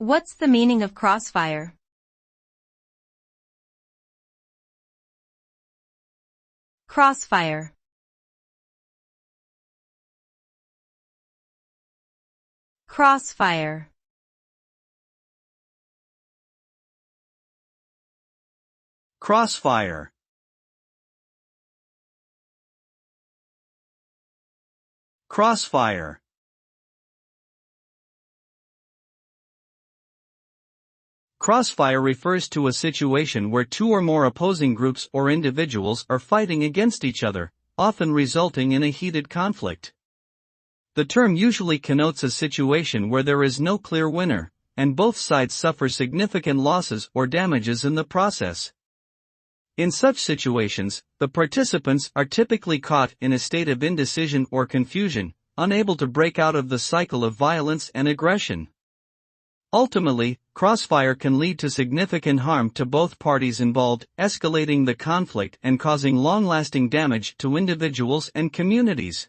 What's the meaning of crossfire? Crossfire. Crossfire. Crossfire. Crossfire. Crossfire refers to a situation where two or more opposing groups or individuals are fighting against each other, often resulting in a heated conflict. The term usually connotes a situation where there is no clear winner, and both sides suffer significant losses or damages in the process. In such situations, the participants are typically caught in a state of indecision or confusion, unable to break out of the cycle of violence and aggression. Ultimately, crossfire can lead to significant harm to both parties involved, escalating the conflict and causing long-lasting damage to individuals and communities.